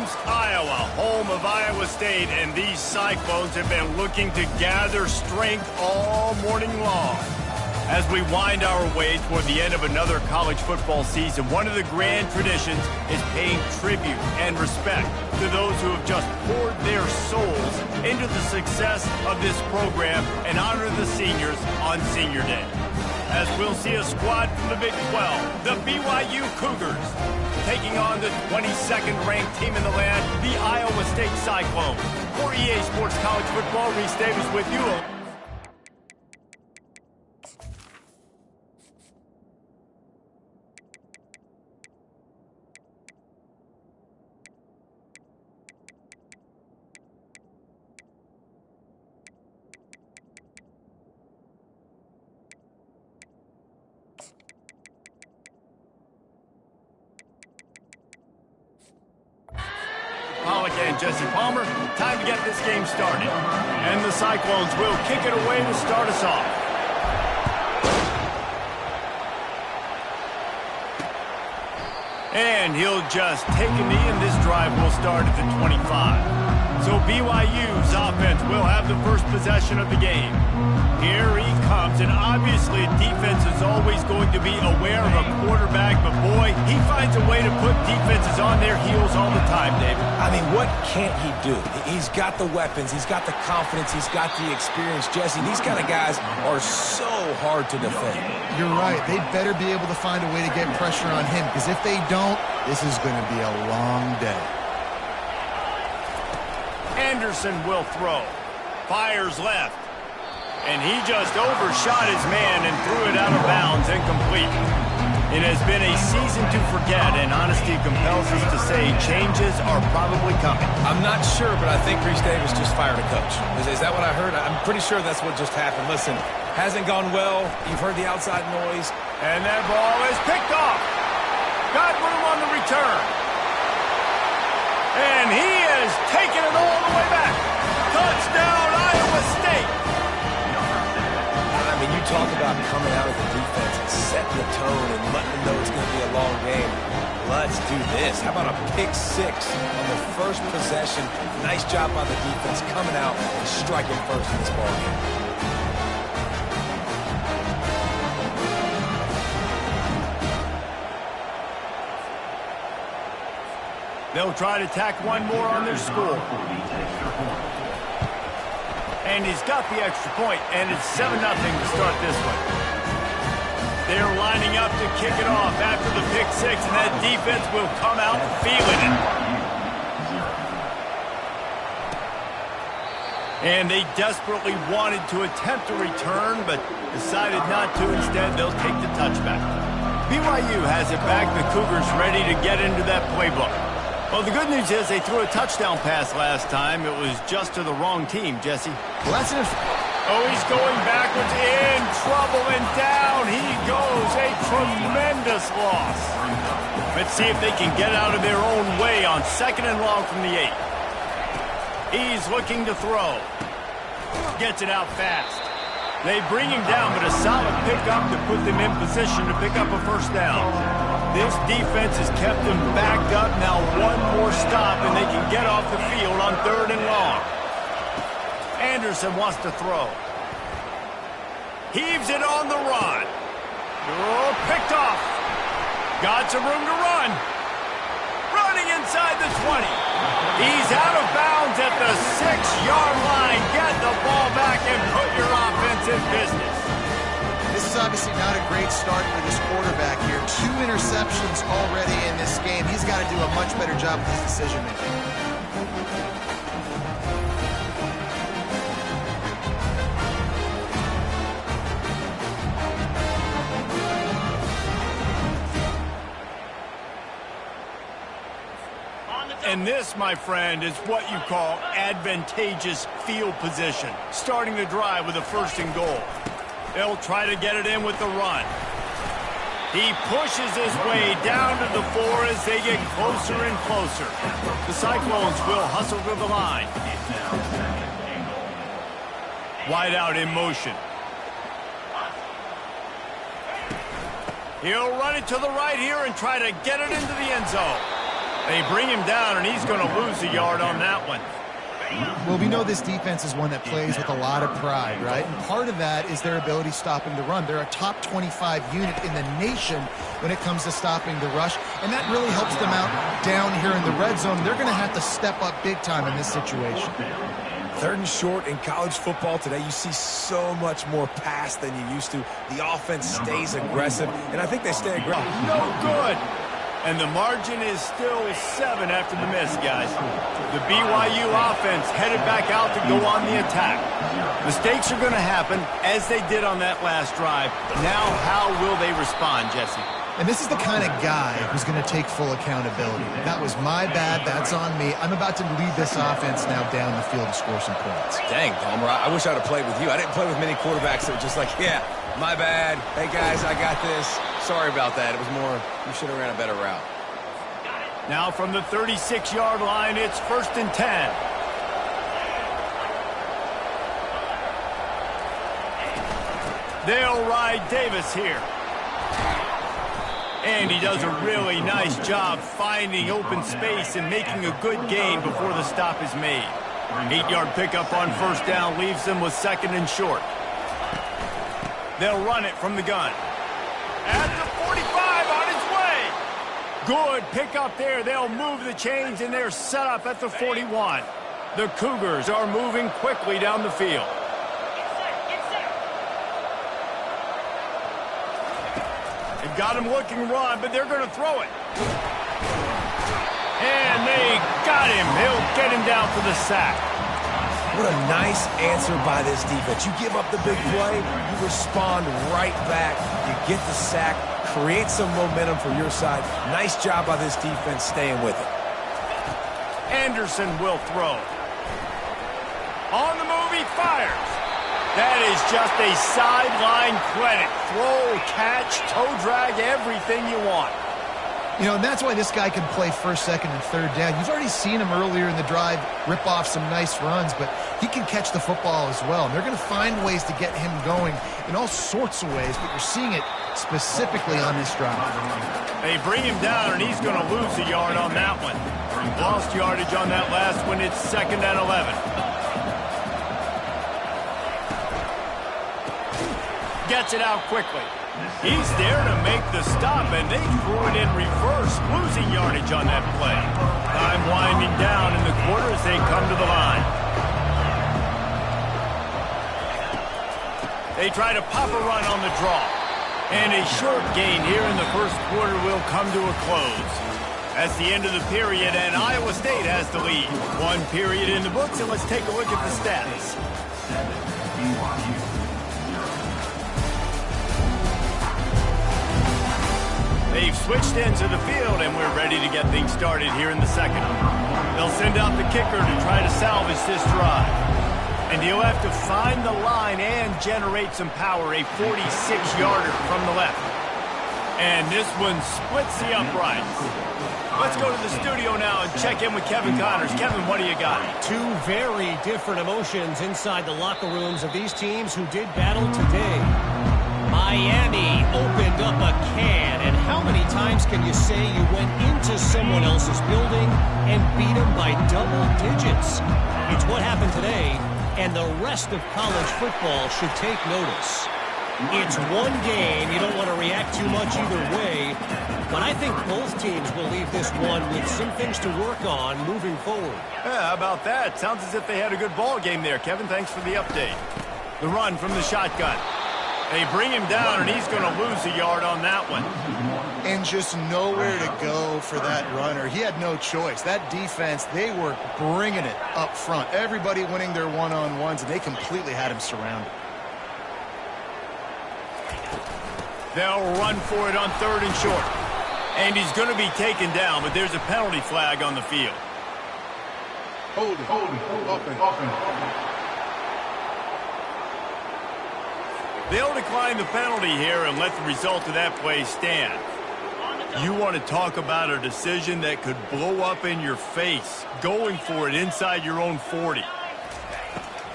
Ames, Iowa, home of Iowa State, and these Cyclones have been looking to gather strength all morning long. As we wind our way toward the end of another college football season, one of the grand traditions is paying tribute and respect to those who have just poured their souls into the success of this program and honor the seniors on Senior Day. As we'll see a squad from the Big 12, the BYU Cougars, taking on the 22nd ranked team in the land, the Iowa State Cyclones. For EA Sports College Football, Reese Davis with you. Pollock and Jesse Palmer, time to get this game started. And the Cyclones will kick it away to start us off. And he'll just take a knee, and this drive will start at the 25. So BYU's offense will have the first possession of the game. Here he comes, and obviously defense is always going to be aware of a quarterback, but boy, he finds a way to put defenses on their heels all the time, David. I mean, what can't he do? He's got the weapons, he's got the confidence, he's got the experience. Jesse, these kind of guys are so hard to defend. You're right. They better be able to find a way to get pressure on him, because if they don't, this is going to be a long day. Anderson will throw. Fires left. And he just overshot his man and threw it out of bounds, incomplete. It has been a season to forget, and honesty compels us to say changes are probably coming. I'm not sure, but I think Reese Davis just fired a coach. Is that what I heard? I'm pretty sure that's what just happened. Listen, hasn't gone well. You've heard the outside noise. And that ball is picked off. Got room on the return. And he has taken it all the way back. Touchdown, Iowa State. I mean, you talk about coming out of the defense and setting the tone and letting them know it's going to be a long game. Let's do this. How about a pick six on the first possession? Nice job by the defense coming out and striking first in this ballgame. They'll try to tack one more on their score. And he's got the extra point, and it's 7-0 to start this one. They're lining up to kick it off after the pick six, and that defense will come out feeling it. And they desperately wanted to attempt a return, but decided not to. Instead, they'll take the touchback. BYU has it back. The Cougars ready to get into that playbook. Well, the good news is they threw a touchdown pass last time. It was just to the wrong team, Jesse. Well, that's he's going backwards, in trouble, and down he goes. A tremendous loss. Let's see if they can get out of their own way on 2nd and long from the 8. He's looking to throw. Gets it out fast. They bring him down, but a solid pickup to put them in position to pick up a first down. This defense has kept them backed up. Now one more stop, and they can get off the field on 3rd and long. Anderson wants to throw. Heaves it on the run. Oh, picked off. Got some room to run. Running inside the 20. He's out of bounds at the 6-yard line. Get the ball back and put your offense in business. This is obviously not a great start for this quarterback here. 2 interceptions already in this game. He's got to do a much better job with his decision-making. And this, my friend, is what you call advantageous field position. Starting the drive with a 1st and goal. They'll try to get it in with the run. He pushes his way down to the 4 as they get closer and closer. The Cyclones will hustle to the line. Wide out in motion. He'll run it to the right here and try to get it into the end zone. They bring him down, and he's going to lose a yard on that one. Well, we know this defense is one that plays with a lot of pride, right? And part of that is their ability stopping the run. They're a top 25 unit in the nation when it comes to stopping the rush, and that really helps them out down here in the red zone. They're going to have to step up big time in this situation. 3rd and short in college football today. You see so much more pass than you used to. The offense stays aggressive, and I think they stay aggressive. No good. And the margin is still 7 after the miss, guys. The BYU offense headed back out to go on the attack. Mistakes are going to happen, as they did on that last drive. Now, how will they respond, Jesse? And this is the kind of guy who's going to take full accountability. That was my bad. That's on me. I'm about to lead this offense now down the field to score some points. Dang, Palmer, I wish I would have played with you. I didn't play with many quarterbacks that were just like, yeah, my bad. Hey, guys, I got this. Sorry about that. It was more, you should have ran a better route. Now from the 36-yard line, it's 1st and 10. They'll ride Davis here. And he does a really nice job finding open space and making a good gain before the stop is made. 8-yard pickup on 1st down leaves them with 2nd and short. They'll run it from the gun. At the 45, on its way. Good pickup there. They'll move the chains, and they're set up at the 41. The Cougars are moving quickly down the field. They've got him looking run, but they're going to throw it. And they got him. He'll get him down for the sack. What a nice answer by this defense. You give up the big play, you respond right back. You get the sack, create some momentum for your side. Nice job by this defense staying with it. Anderson will throw. On the move, he fires. That is just a sideline credit. Throw, catch, toe drag, everything you want. You know, and that's why this guy can play 1st, 2nd, and 3rd down. You've already seen him earlier in the drive rip off some nice runs, but he can catch the football as well. And they're going to find ways to get him going in all sorts of ways, but you're seeing it specifically on this drive. They bring him down, and he's going to lose a yard on that one. Lost yardage on that last one. It's 2nd and 11. Gets it out quickly. He's there to make the stop, and they threw it in reverse, losing yardage on that play. Time winding down in the quarter as they come to the line. They try to pop a run on the draw. And a short gain here in the 1st quarter will come to a close. That's the end of the period, and Iowa State has the lead. 1 period in the books, and let's take a look at the stats. They've switched ends of the field, and we're ready to get things started here in the 2nd. They'll send out the kicker to try to salvage this drive. And he'll have to find the line and generate some power, a 46-yarder from the left. And this one splits the uprights. Let's go to the studio now and check in with Kevin Connors. Kevin, what do you got? 2 very different emotions inside the locker rooms of these teams who did battle today. Miami opened up a can, and how many times can you say you went into someone else's building and beat them by double digits? It's what happened today, and the rest of college football should take notice. It's one game. You don't want to react too much either way, but I think both teams will leave this one with some things to work on moving forward. Yeah, how about that? Sounds as if they had a good ball game there. Kevin, thanks for the update. The run from the shotgun. They bring him down, and he's going to lose a yard on that one. And just nowhere to go for that runner. He had no choice. That defense, they were bringing it up front. Everybody winning their one-on-ones, and they completely had him surrounded. They'll run for it on 3rd and short. And he's going to be taken down, but there's a penalty flag on the field. Hold it, open. They'll decline the penalty here and let the result of that play stand. You want to talk about a decision that could blow up in your face, going for it inside your own 40.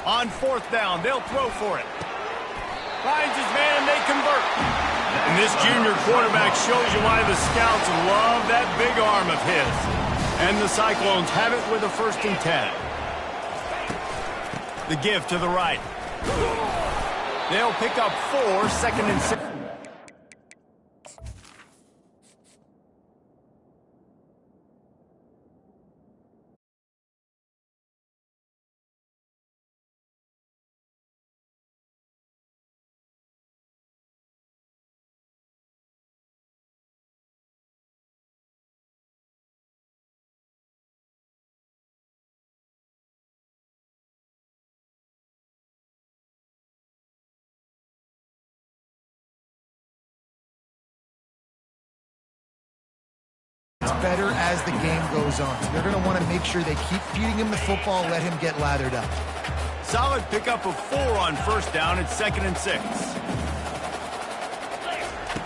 On 4th down, they'll throw for it. Finds his man, they convert. And this junior quarterback shows you why the scouts love that big arm of his. And the Cyclones have it with a 1st and 10. The give to the right. They'll pick up 4, 2nd and 6. Better as the game goes on. So they're going to want to make sure they keep feeding him the football, let him get lathered up. Solid pickup of 4 on 1st down. It's 2nd and 6.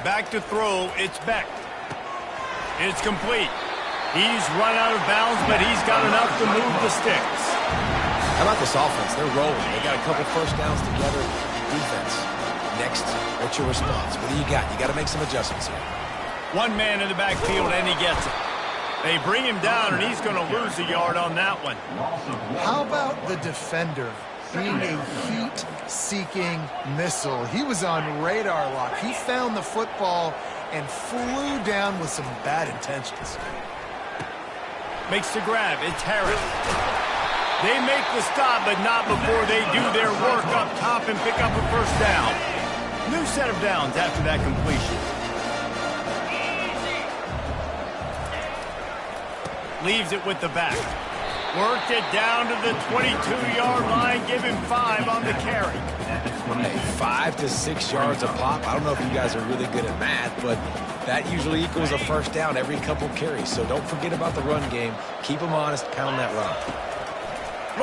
Back to throw. It's Beck. It's complete. He's run out of bounds, but he's got enough to move the sticks. How about this offense? They're rolling. They got a couple 1st downs together. Defense. Next, what's your response? What do you got? You got to make some adjustments here. One man in the backfield, and he gets it. They bring him down, and he's going to lose a yard on that one. How about the defender being a heat-seeking missile? He was on radar lock. He found the football and flew down with some bad intentions. Makes the grab. It's Harris. They make the stop, but not before they do their work up top and pick up a 1st down. New set of downs after that completion. Leaves it with the back. Worked it down to the 22-yard line. Give him 5 on the carry. Hey, 5 to 6 yards a pop. I don't know if you guys are really good at math, but that usually equals a 1st down every couple carries. So don't forget about the run game. Keep them honest. Pound that run.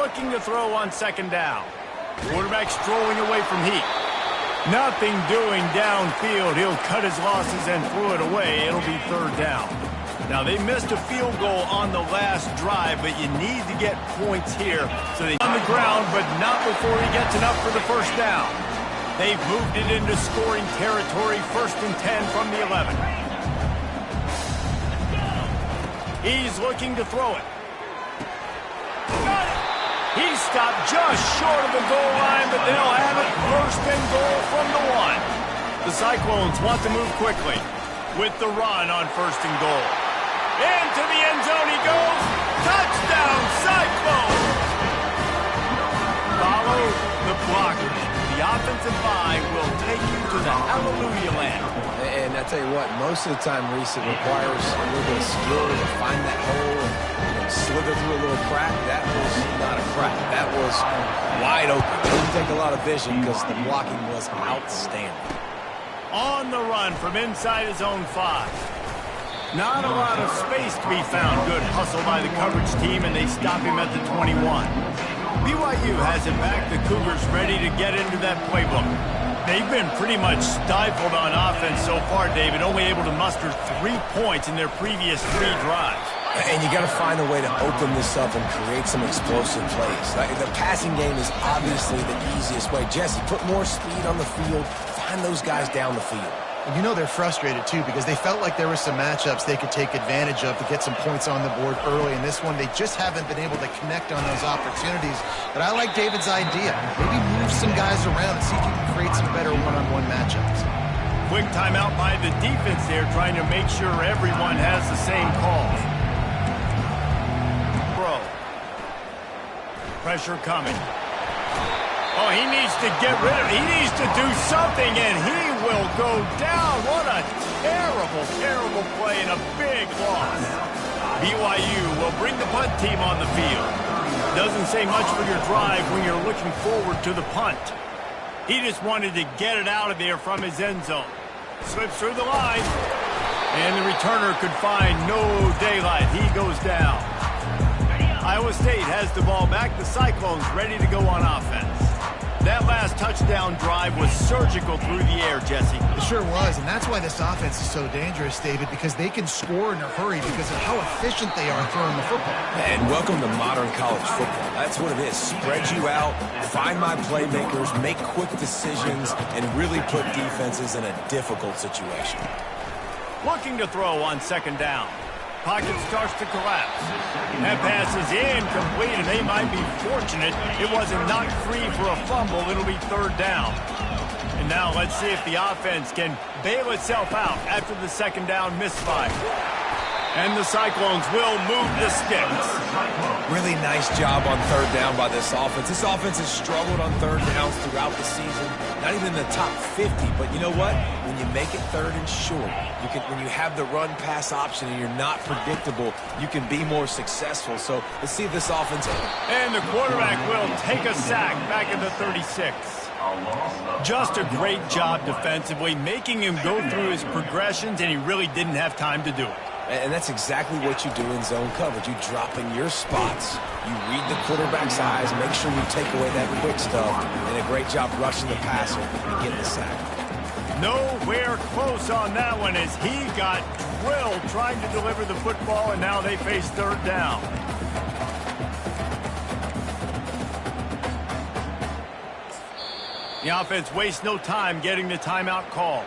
Looking to throw on 2nd down. Quarterback strolling away from heat. Nothing doing downfield. He'll cut his losses and throw it away. It'll be 3rd down. Now, they missed a field goal on the last drive, but you need to get points here. So they on the ground, but not before he gets enough for the 1st down. They've moved it into scoring territory, 1st and 10 from the 11. He's looking to throw it. Got it. He's stopped just short of the goal line, but they'll have it 1st and goal from the 1. The Cyclones want to move quickly with the run on 1st and goal. Into the end zone he goes. Touchdown, Cyclone! Follow the blockers. The offensive line will take you to the hallelujah land. And I tell you what, most of the time, Reese, it requires a little bit of skill to find that hole and slither through a little crack. That was not a crack. That was wide open. It didn't take a lot of vision because the blocking was outstanding. On the run from inside his own 5. Not a lot of space to be found. Good hustle by the coverage team, and they stop him at the 21. BYU has it back. The Cougars ready to get into that playbook. They've been pretty much stifled on offense so far, David, only able to muster 3 points in their previous 3 drives. And you got to find a way to open this up and create some explosive plays. Like, the passing game is obviously the easiest way. Jesse, put more speed on the field. Find those guys down the field. And you know they're frustrated, too, because they felt like there were some matchups they could take advantage of to get some points on the board early. In this one, they just haven't been able to connect on those opportunities. But I like David's idea. Maybe move some guys around and see if you can create some better one-on-one matchups. Quick timeout by the defense there, trying to make sure everyone has the same call. Pressure coming. Oh, he needs to get rid of it. He needs to do something, and he will go down. What a terrible, terrible play and a big loss. BYU will bring the punt team on the field. Doesn't say much for your drive when you're looking forward to the punt. He just wanted to get it out of there from his end zone. Slips through the line, and the returner could find no daylight. He goes down. Iowa State has the ball back. The Cyclones ready to go on offense. That last touchdown drive was surgical through the air, Jesse. It sure was, and that's why this offense is so dangerous, David, because they can score in a hurry because of how efficient they are throwing the football. And welcome to modern college football. That's what it is. Spread you out, find my playmakers, make quick decisions, and really put defenses in a difficult situation. Looking to throw on 2nd down. Pocket starts to collapse. That pass is incomplete, and they might be fortunate it wasn't knocked free for a fumble. It'll be third down. And now let's see if the offense can bail itself out after the second down misfire. And the Cyclones will move the sticks. Really nice job on third down by this offense. This offense has struggled on third downs throughout the season. Not even in the top 50, but you know what? When you make it third and short, when you have the run-pass option and you're not predictable, you can be more successful. So let's see if this offense... And the quarterback will take a sack back at the 36. Just a great job defensively, making him go through his progressions, and he really didn't have time to do it. And that's exactly what you do in zone coverage. You drop in your spots, you read the quarterback's eyes, make sure you take away that quick stuff, and a great job rushing the passer and getting the sack. Nowhere close on that one as he got drilled trying to deliver the football, and now they face third down. The offense wastes no time getting the timeout call.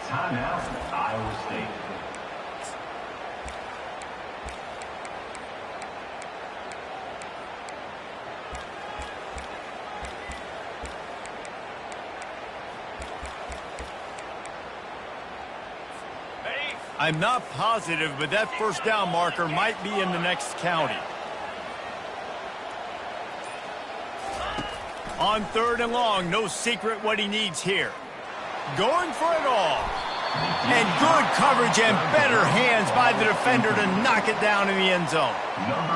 Timeout, Iowa State. I'm not positive, but that first down marker might be in the next county. On third and long, no secret what he needs here. Going for it all. And good coverage and better hands by the defender to knock it down in the end zone.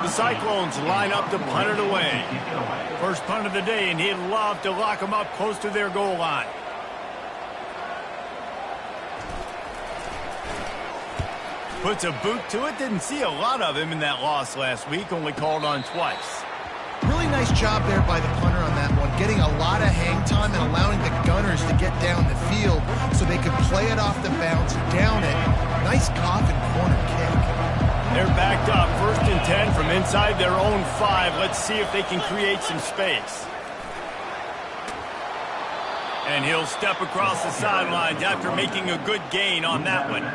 The Cyclones line up to punt it away. First punt of the day, and he'd love to lock them up close to their goal line. Puts a boot to it. Didn't see a lot of him in that loss last week. Only called on twice. Really nice job there by the punter on that one. Getting a lot of hang time and allowing the Gunners to get down the field so they could play it off the bounce, down it. Nice coffin corner kick. They're backed up. 1st and 10 from inside their own 5. Let's see if they can create some space. And he'll step across the sidelines after making a good gain on that one.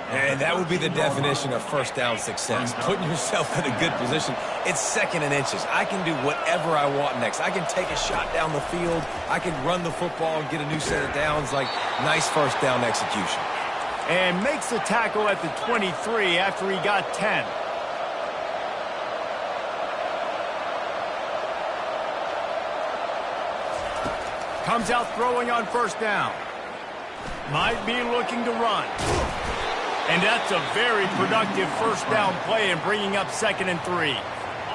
And that would be the definition of first down success. Putting yourself in a good position. It's 2nd and inches. I can do whatever I want next. I can take a shot down the field. I can run the football and get a new set of downs. Like, nice first down execution. And makes the tackle at the 23 after he got 10. Comes out throwing on first down. Might be looking to run. And that's a very productive first down play in bringing up 2nd and 3.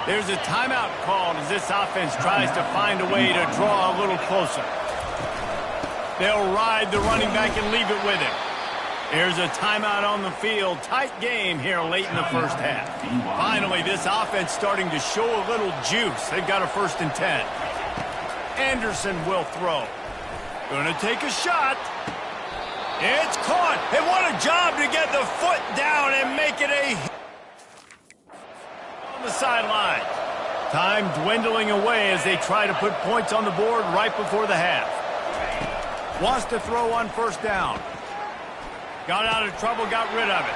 There's a timeout called as this offense tries to find a way to draw a little closer. They'll ride the running back and leave it with him. Here's a timeout on the field. Tight game here late in the first half. Finally, this offense starting to show a little juice. They've got a 1st and 10. Anderson will throw. Gonna take a shot. It's caught. And what a job to get the foot down and make it a on the sideline. Time dwindling away as they try to put points on the board right before the half. Wants to throw on first down. Got out of trouble, got rid of it.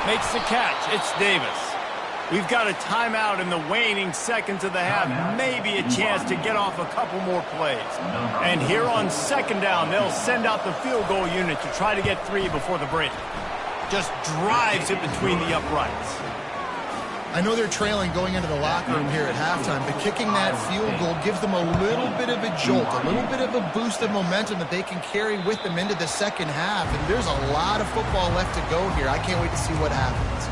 Makes the catch. It's Davis. We've got a timeout in the waning seconds of the half. Maybe a chance to get off a couple more plays. And here on 2nd down, they'll send out the field goal unit to try to get 3 before the break. Just drives it between the uprights. I know they're trailing going into the locker room here at halftime, but kicking that field goal gives them a little bit of a jolt, a little bit of a boost of momentum that they can carry with them into the second half. And there's a lot of football left to go here. I can't wait to see what happens.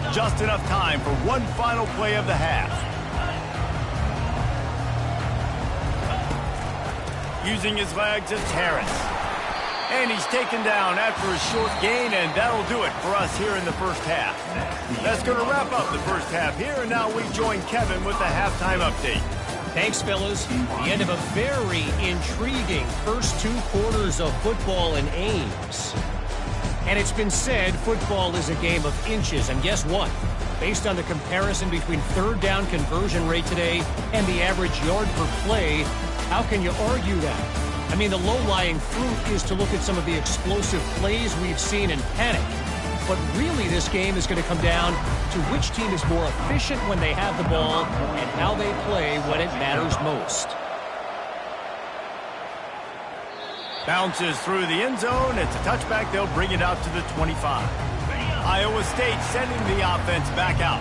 Just enough time for one final play of the half. Using his legs, it's Harris. And he's taken down after a short gain, and that'll do it for us here in the first half. That's going to wrap up the first half here, and now we join Kevin with the halftime update. Thanks, fellas. The end of a very intriguing first 2 quarters of football in Ames. And it's been said football is a game of inches, and guess what? Based on the comparison between third down conversion rate today and the average yard per play, how can you argue that? I mean, the low-lying fruit is to look at some of the explosive plays we've seen in panic. but really this game is going to come down to which team is more efficient when they have the ball and how they play when it matters most. Bounces through the end zone. It's a touchback. They'll bring it out to the 25. Iowa State sending the offense back out.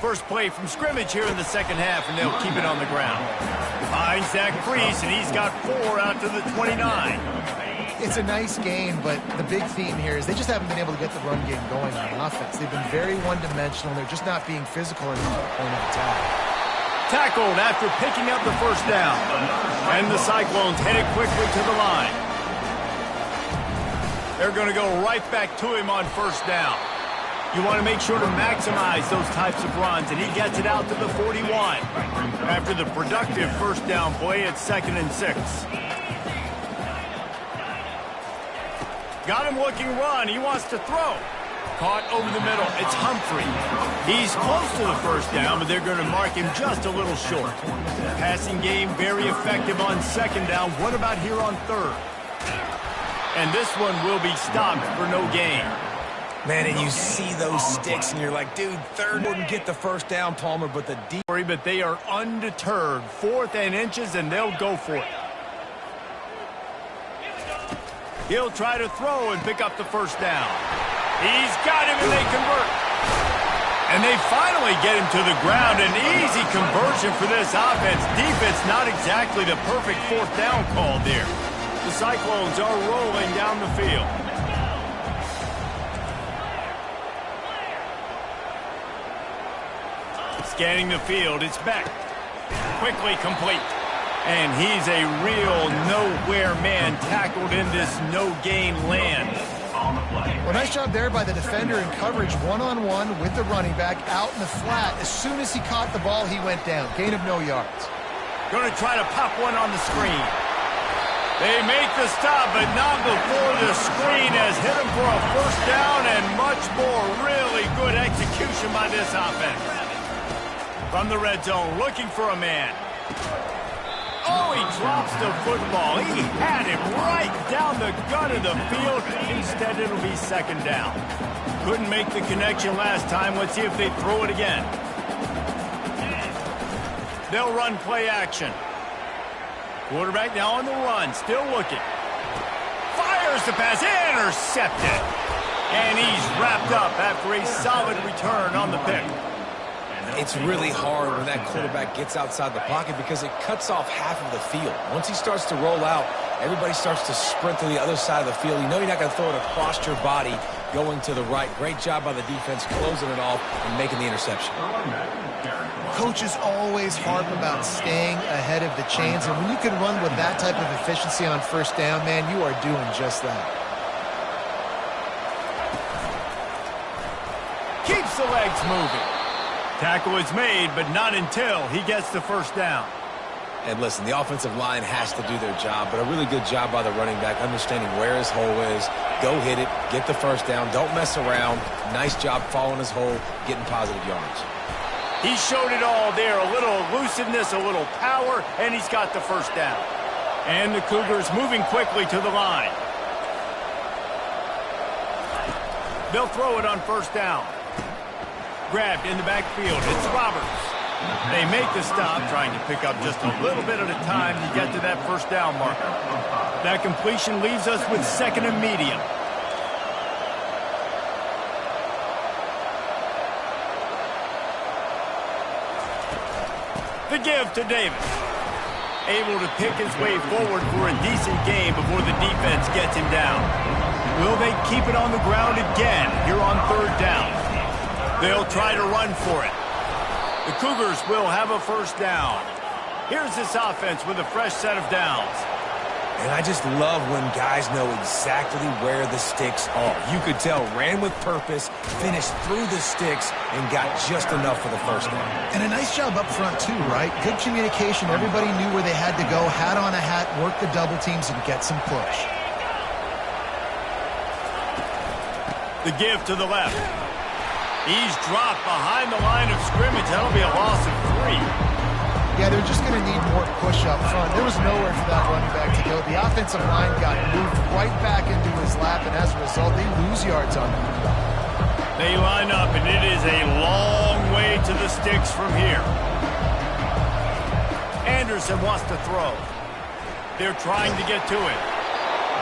First play from scrimmage here in the second half, and they'll keep it on the ground. Finds Zach Priest, and he's got 4 out to the 29. It's a nice game, but the big theme here is they just haven't been able to get the run game going on offense. They've been very one-dimensional. They're just not being physical enough at the point of attack. Tackled after picking up the first down. And the Cyclones headed quickly to the line. They're going to go right back to him on first down. You want to make sure to maximize those types of runs, and he gets it out to the 41. After the productive first down play, it's 2nd and 6. Got him looking run. He wants to throw. Caught over the middle. It's Humphrey. He's close to the first down, but they're going to mark him just a little short. Passing game very effective on 2nd down. What about here on 3rd? And this one will be stopped for no gain. Man, and you see those sticks, and you're like, dude, 3rd wouldn't get the first down, Palmer, but the deep... But they are undeterred. 4th and inches, and they'll go for it. He'll try to throw and pick up the first down. He's got him, and they convert. And they finally get him to the ground. An easy conversion for this offense. Defense, not exactly the perfect 4th down call there. The Cyclones are rolling down the field. Scanning the field, it's Beck. Quickly complete. And he's a real nowhere man tackled in this no-gain land. Well, nice job there by the defender in coverage, one-on-one with the running back out in the flat. As soon as he caught the ball, he went down. Gain of no yards. Going to try to pop one on the screen. They make the stop, but not before the screen has hit him for a first down and much more. Really good execution by this offense. From the red zone, looking for a man. Oh, he drops the football. He had him right down the gut of the field. Instead, it'll be 2nd down. Couldn't make the connection last time. Let's see if they throw it again. They'll run play action. Quarterback now on the run, still looking. Fires the pass, intercepted. And he's wrapped up after a solid return on the pick. It's really hard when that quarterback gets outside the pocket because it cuts off half of the field. Once he starts to roll out, everybody starts to sprint to the other side of the field. You know you're not going to throw it across your body going to the right. Great job by the defense closing it off and making the interception. Coaches always harp about staying ahead of the chains, and when you can run with that type of efficiency on first down, man, you are doing just that. Keeps the legs moving. Tackle is made, but not until he gets the first down. And listen, the offensive line has to do their job, but a really good job by the running back, understanding where his hole is. Go hit it, get the first down, don't mess around. Nice job following his hole, getting positive yards. He showed it all there, a little elusiveness, a little power, and he's got the first down. And the Cougars moving quickly to the line. They'll throw it on first down. Grabbed in the backfield. It's Roberts. They make the stop, trying to pick up just a little bit at a time to get to that first down marker. That completion leaves us with 2nd and medium. The give to Davis. Able to pick his way forward for a decent game before the defense gets him down. Will they keep it on the ground again here on 3rd down? They'll try to run for it. The Cougars will have a first down. Here's this offense with a fresh set of downs. And I just love when guys know exactly where the sticks are. You could tell, ran with purpose, finished through the sticks, and got just enough for the first down. And a nice job up front, too, right? Good communication. Everybody knew where they had to go, hat on a hat, work the double teams, and get some push. The give to the left. He's dropped behind the line of scrimmage. That'll be a loss of 3. Yeah, they're just going to need more push up front. There was nowhere for that running back to go. The offensive line got moved right back into his lap, and as a result, they lose yards on that. They line up, and it is a long way to the sticks from here. Anderson wants to throw. They're trying to get to it.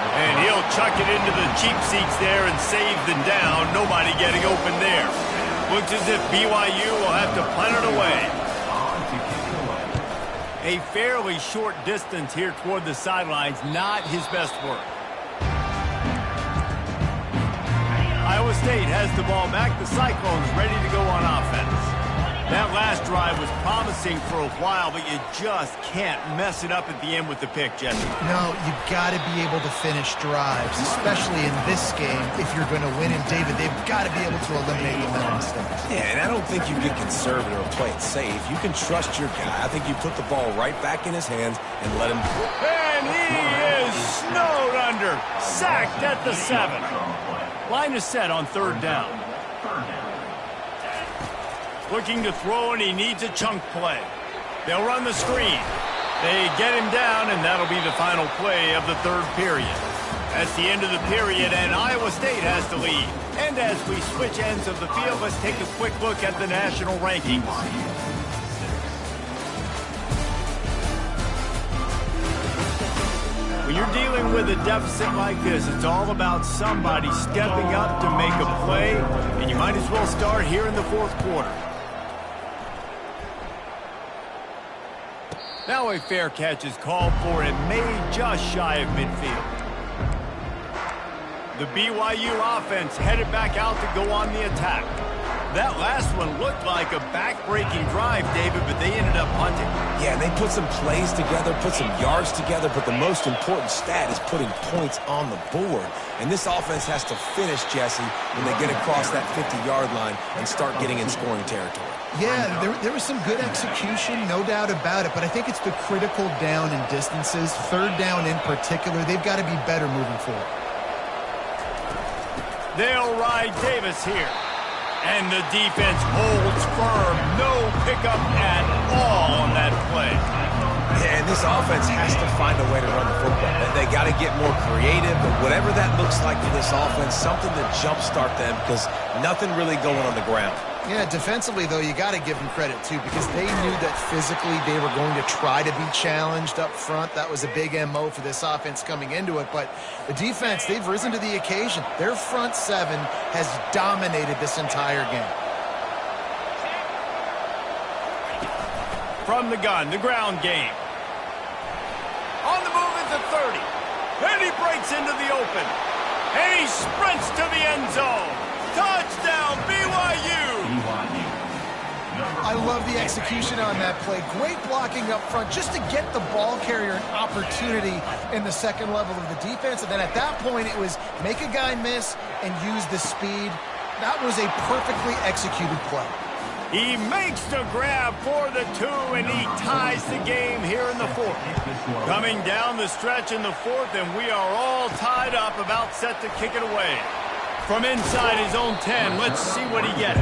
And he'll chuck it into the cheap seats there and save the down. Nobody getting open there. Looks as if BYU will have to punt it away. A fairly short distance here toward the sidelines, not his best work. Iowa State has the ball back. The Cyclones ready to go on offense. That last drive was promising for a while, but you just can't mess it up at the end with the pick, Jesse. No, you got to be able to finish drives, especially in this game. If you're going to win, and David, they've got to be able to eliminate the mental mistakes. Yeah, and I don't think you get conservative or play it safe. You can trust your guy. I think you put the ball right back in his hands and let him. And he is snowed under, sacked at the 7. Line is set on 3rd down. Looking to throw, and he needs a chunk play. They'll run the screen. They get him down, and that'll be the final play of the 3rd period. That's the end of the period, and Iowa State has the lead. And as we switch ends of the field, let's take a quick look at the national rankings. When you're dealing with a deficit like this, it's all about somebody stepping up to make a play, and you might as well start here in the 4th quarter. Now a fair catch is called for and made just shy of midfield. The BYU offense headed back out to go on the attack. That last one looked like a back-breaking drive, David, but they ended up punting. Yeah, they put some plays together, put some yards together, but the most important stat is putting points on the board. And this offense has to finish, Jesse, when they get across that 50-yard line and start getting in scoring territory. Yeah, there was some good execution, no doubt about it, but I think it's the critical down and distances, 3rd down in particular. They've got to be better moving forward. They'll ride Davis here. And the defense holds firm. No pickup at all on that play. Yeah, and this offense has to find a way to run the football. They got to get more creative, but whatever that looks like for this offense, something to jumpstart them because nothing really going on the ground. Yeah, defensively, though, you got to give them credit, too, because they knew that physically they were going to try to be challenged up front. That was a big MO for this offense coming into it. But the defense, they've risen to the occasion. Their front 7 has dominated this entire game. From the gun, the ground game. On the move at the 30. And he breaks into the open. And he sprints to the end zone. Touchdown, BYU! I love the execution on that play. Great blocking up front just to get the ball carrier an opportunity in the 2nd level of the defense. And then at that point, it was make a guy miss and use the speed. That was a perfectly executed play. He makes the grab for the 2, and he ties the game here in the 4th. Coming down the stretch in the 4th, and we are all tied up, about set to kick it away. From inside his own 10, let's see what he gets.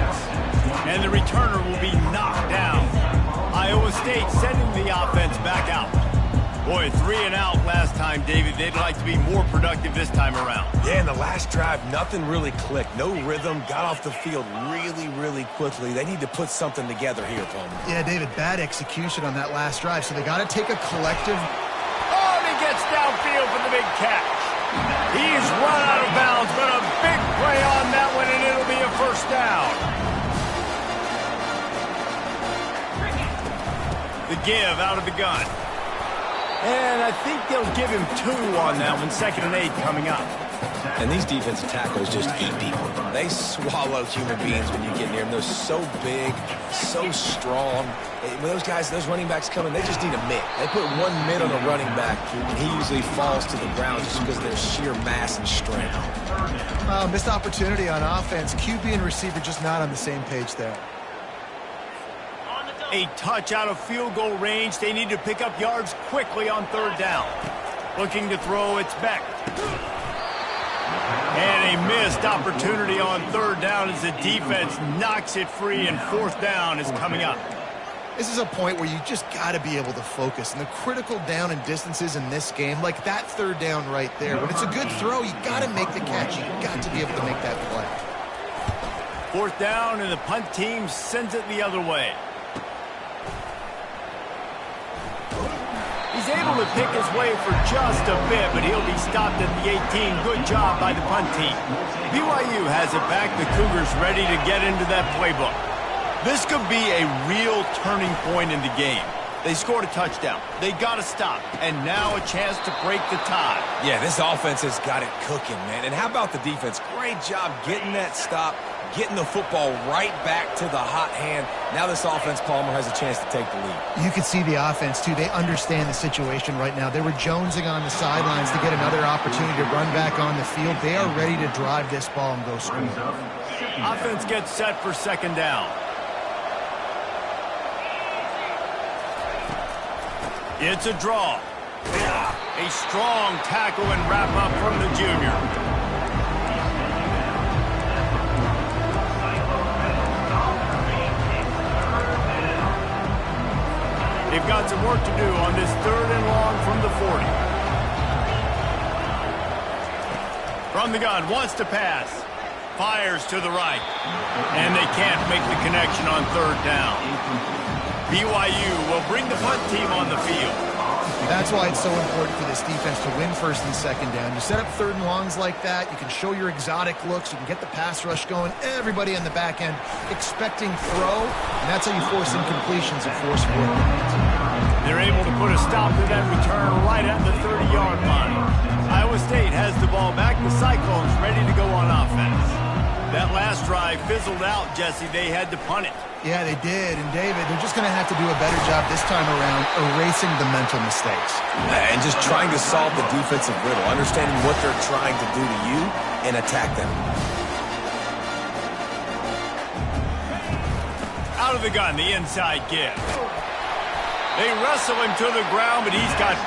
And the returner will be knocked down. Iowa State sending the offense back out. Boy, 3 and out last time, David. They'd like to be more productive this time around. Yeah, in the last drive, nothing really clicked. No rhythm, got off the field really, really quickly. They need to put something together here, Tony. Yeah, David, bad execution on that last drive, so they got to take a collective. Oh, and he gets downfield for the big catch. He's run out of bounds, but a big play on that one, and it'll be a 1st down. The give out of the gun. And I think they'll give him 2 on that one. 2nd and 8 coming up. And these defensive tackles just eat people. They swallow human beings when you get near them. They're so big, so strong. When those guys, those running backs come in, they just need a mitt. They put 1 mitt on a running back, and he usually falls to the ground just because of their sheer mass and strength. Missed opportunity on offense. QB and receiver just not on the same page there. A touch out of field goal range. They need to pick up yards quickly on 3rd down. Looking to throw, it's Beck. And a missed opportunity on 3rd down as the defense knocks it free, and 4th down is coming up. This is a point where you just got to be able to focus. And the critical down and distances in this game, like that third down right there, when it's a good throw, you got to make the catch. You got to be able to make that play. Fourth down, and the punt team sends it the other way. He's able to pick his way for just a bit, but he'll be stopped at the 18. Good job by the punt team. BYU has it back. The Cougars ready to get into that playbook. This could be a real turning point in the game. They scored a touchdown. They got to stop. And now a chance to break the tie. Yeah, this offense has got it cooking, man. And how about the defense? Great job getting that stop, getting the football right back to the hot hand. Now this offense, Palmer, has a chance to take the lead. You can see the offense, too. They understand the situation right now. They were jonesing on the sidelines to get another opportunity to run back on the field. They are ready to drive this ball and go score. Offense gets set for second down. It's a draw. A strong tackle and wrap up from the junior. They've got some work to do on this third and long from the 40. From the gun, wants to pass. Fires to the right. And they can't make the connection on third down. BYU will bring the punt team on the field. That's why it's so important for this defense to win first and second down. You set up third and longs like that, you can show your exotic looks, you can get the pass rush going, everybody on the back end expecting throw, and that's how you force incompletions and force fourth downs. They're able to put a stop to that return right at the 30-yard line. Iowa State has the ball back. The Cyclones ready to go on offense. That last drive fizzled out, Jesse. They had to punt it. Yeah, they did. And, David, they're just going to have to do a better job this time around erasing the mental mistakes. And just trying to solve the defensive riddle, understanding what they're trying to do to you and attack them. Out of the gun, the inside give. They wrestle him to the ground, but he's got...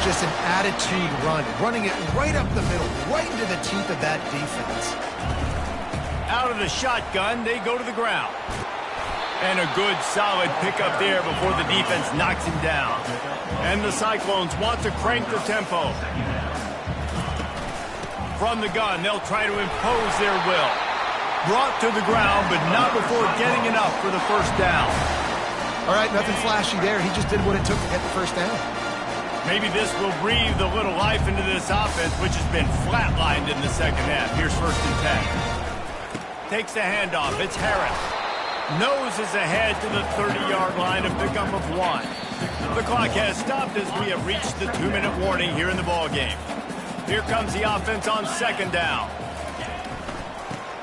Just an attitude run, running it right up the middle, right into the teeth of that defense. Out of the shotgun, they go to the ground. And a good, solid pickup there before the defense knocks him down. And the Cyclones want to crank the tempo. From the gun, they'll try to impose their will. Brought to the ground, but not before getting enough for the first down. All right, nothing flashy there. He just did what it took to get the first down. Maybe this will breathe a little life into this offense, which has been flatlined in the second half. Here's first and 10. Takes the handoff. It's Harris. Noses ahead to the 30-yard line, a pickup of 1. The clock has stopped as we have reached the 2-minute warning here in the ballgame. Here comes the offense on second down.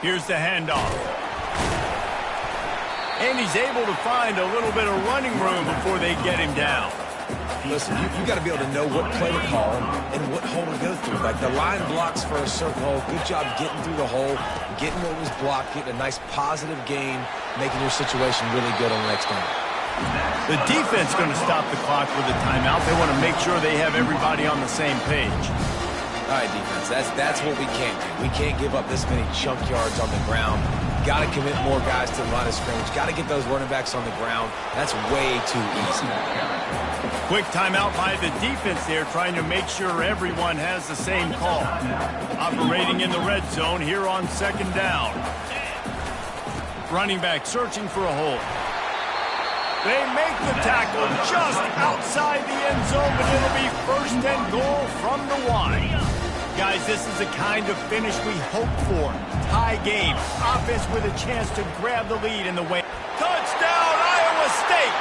Here's the handoff. And he's able to find a little bit of running room before they get him down. Listen, you got to be able to know what play to call and what hole to go through. Like the line blocks for a certain hole. Good job getting through the hole, getting what was blocked, getting a nice positive gain, making your situation really good on the next down. The defense going to stop the clock with a timeout. They want to make sure they have everybody on the same page. All right, defense, that's what we can't do. We can't give up this many chunk yards on the ground. Got to commit more guys to the line of scrimmage. Got to get those running backs on the ground. That's way too easy. Quick timeout by the defense there, trying to make sure everyone has the same call. Operating in the red zone here on second down. Running back searching for a hole. They make the tackle just outside the end zone, but it'll be first and goal from the 1. Guys, this is the kind of finish we hope for. Tie game. Offense with a chance to grab the lead in the way. Touchdown, Iowa State!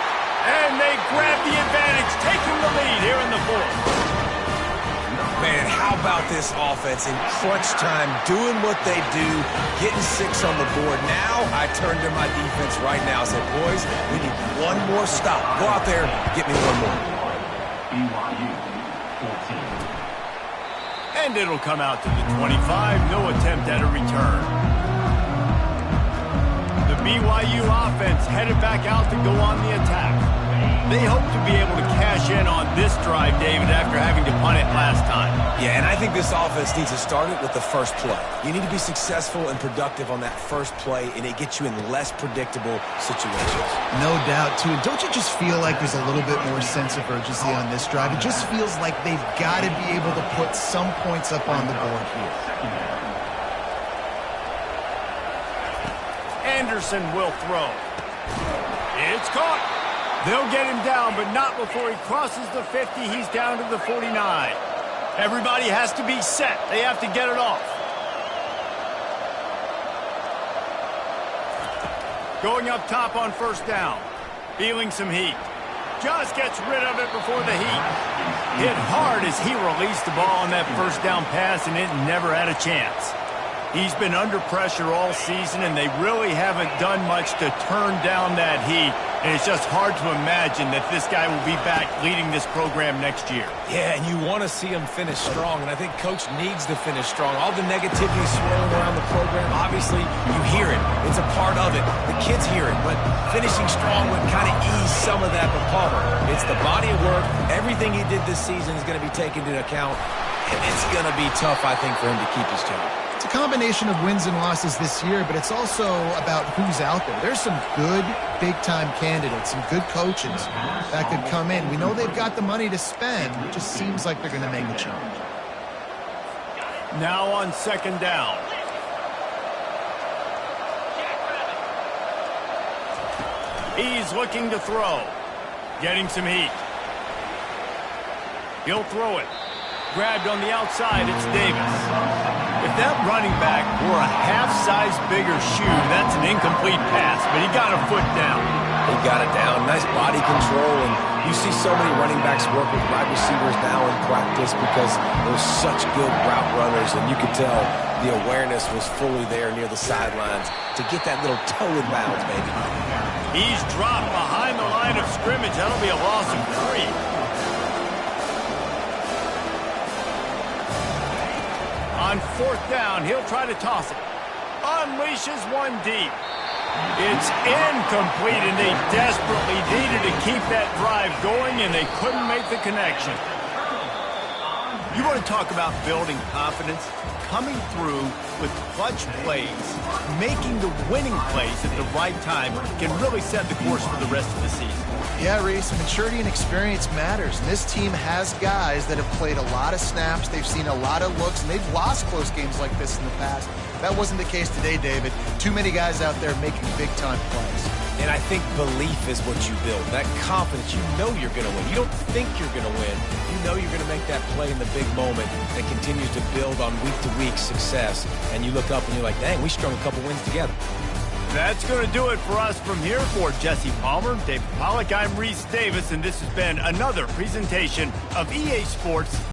And they grab the advantage, taking the lead here in the 4th. Man, how about this offense in crunch time, doing what they do, getting 6 on the board. Now I turn to my defense right now and say, boys, we need one more stop. Go out there, get me one more. BYU 14. And it'll come out to the 25. No attempt at a return. The BYU offense headed back out to go on the attack. They hope to be able to cash in on this drive, David, after having to punt it last time. Yeah, and I think this offense needs to start it with the first play. You need to be successful and productive on that first play, and it gets you in less predictable situations. No doubt, too. And don't you just feel like there's a little bit more sense of urgency on this drive? It just feels like they've got to be able to put some points up on the board here. Anderson will throw. It's caught. They'll get him down, but not before he crosses the 50. He's down to the 49. Everybody has to be set. They have to get it off. Going up top on first down. Feeling some heat. Just gets rid of it before the heat. Hit hard as he released the ball on that first down pass, and it never had a chance. He's been under pressure all season, and they really haven't done much to turn down that heat. And it's just hard to imagine that this guy will be back leading this program next year. Yeah, and you want to see him finish strong, and I think Coach needs to finish strong. All the negativity swirling around the program, obviously, you hear it. It's a part of it. The kids hear it, but finishing strong would kind of ease some of that. But Palmer, it's the body of work. Everything he did this season is going to be taken into account, and it's going to be tough, I think, for him to keep his job. It's a combination of wins and losses this year, but it's also about who's out there. There's some good big-time candidates, some good coaches that could come in. We know they've got the money to spend. It just seems like they're going to make a change. Now on second down. He's looking to throw. Getting some heat. He'll throw it. Grabbed on the outside, it's Davis. If that running back were a half-size bigger shoe, that's an incomplete pass, but he got a foot down. He got it down. Nice body control, and you see so many running backs work with wide receivers now in practice because they're such good route runners, and you could tell the awareness was fully there near the sidelines to get that little toe in bounds, baby. He's dropped behind the line of scrimmage. That'll be a loss of 3. On fourth down, he'll try to toss it. Unleashes one deep. It's incomplete, and they desperately needed to keep that drive going, and they couldn't make the connection. You want to talk about building confidence? Coming through with clutch plays, making the winning plays at the right time can really set the course for the rest of the season. Yeah, Reese, maturity and experience matters. And this team has guys that have played a lot of snaps. They've seen a lot of looks, and they've lost close games like this in the past. That wasn't the case today, David. Too many guys out there making big-time plays. And I think belief is what you build. That confidence, you know you're going to win. You don't think you're going to win. You know you're going to make that play in the big moment that continues to build on week-to-week success. And you look up and you're like, dang, we strung a couple wins together. That's going to do it for us from here. For Jesse Palmer, David Pollack, I'm Reese Davis, and this has been another presentation of EA Sports